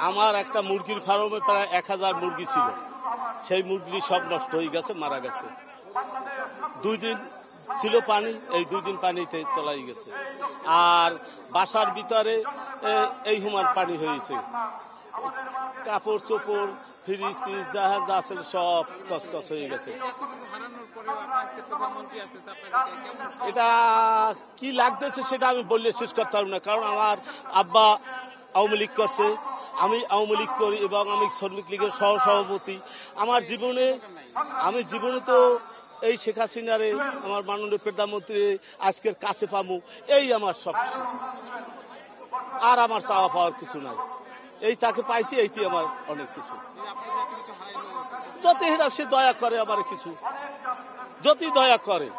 আমার একটা মুরগির ফার্মে প্রায় 1000 মুরগি ছিল, সেই মুরগি সব নষ্ট হয়ে গেছে, মারা গেছে। 2 দিন ছিল পানি, এই 2 দিন পানিতে তলাই গেছে। আর বাসার ভিতরে এই হুমার পানি হয়েছে, কাপড় চোপড় ফ্রিজ ফ্রিজ যা যা ছিল সব তছতছ হয়ে গেছে। এটা কি লাগতেছে সেটা আমি বললে শেষ করতে পারব না, কারণ আমার আব্বা আওয়ামী লীগ করছে, আমি আওয়ামী লীগ করি এবং আমি শ্রমিক লীগের সহসভাপতি। আমি জীবনে তো এই শেখ হাসিনারে, আমার মাননীয় প্রধানমন্ত্রী আজকের কাছে পাবো, এই আমার সব কিছু। আর আমার চাওয়া পাওয়ার কিছু নাই, এই তাকে পাইছি, এইটি আমার অনেক কিছু। যদি এরা সে দয়া করে আমার কিছু, যদি দয়া করে,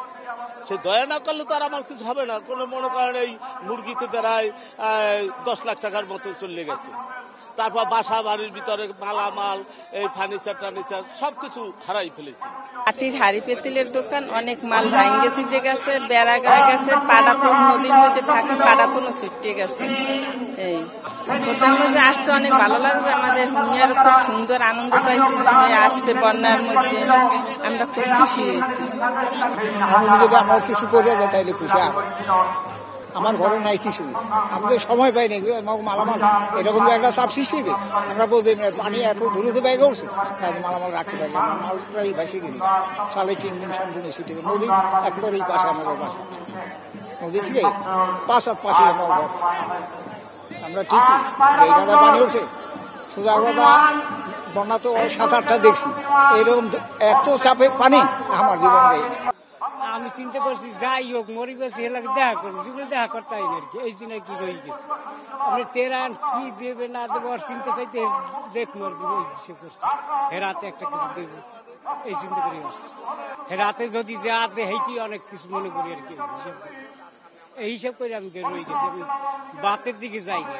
সে দয়া না করলে তো আর আমার কিছু হবে না। কোনো মনে করেন এই মুরগিতে প্রায় 10 লাখ টাকার মতো চলে গেছে। তারপর বাসা বাড়ির ভিতরে মালামাল, এই ফার্নিচার টার্নিচার সবকিছু হারাই ফেলেছি। মাটির হাড়ি পেতিলের দোকান, অনেক মাল ভাঙ্গে ছিটে গেছে, বেড়া গায়ে গেছে, পাড়াতন নদীর মধ্যে থাকে, পাড়াতনও ছুটে গেছে। এই প্রধানমন্ত্রী আসছে, অনেক ভালো লাগছে আমাদের। হুমিয়ার খুব সুন্দর আনন্দ পাইছি যে আসবে বন্যার মধ্যে, আমরা খুব খুশি হয়েছি। আমি যদি আমার কিছু করে যায় তাইলে খুশি। আর আমার ঘরে নাই কিছু, আমি তো সময় পাই না মালামাল, এরকম একটা চাপ সৃষ্টি হবে। আমরা বলতে পানি এত দূরতে ব্যাগে উঠছে, মালামাল রাখতে পারি, মাল প্রায় ভাসিয়ে গেছি। 3.5 দিন সম্পূর্ণ ছুটি, নদী একেবারেই পাশে, আমাদের বাসা নদী থেকে 5 হাত পাশে আমার ঘর। আমরা ঠিকই যে দাদা পানি উঠছে সোজা বাবা, বন্যা তো 7-8টা দেখছি, এরকম এত চাপে পানি আমার জীবনে। আমি চিন্তা করছি যাই হোক মরি গেছি, এলাকা দেখা করবো, জীবনে দেখা করতে হয় আর কি। এই জন্য কি রয়ে গেছে, আপনি তেরান কি দেবে না দেবে আর চিন্তা চাইতে দেখ মরবি, ওই হিসেব করছি। রাতে একটা কিছু দেবে এই চিন্তা করে আসছি। রাতে যদি যা দে হেঁটি অনেক কিছু মনে করি আর কি, হিসাব এই হিসাব করে আমি রয়ে গেছি। আমি বাতের দিকে যাই না।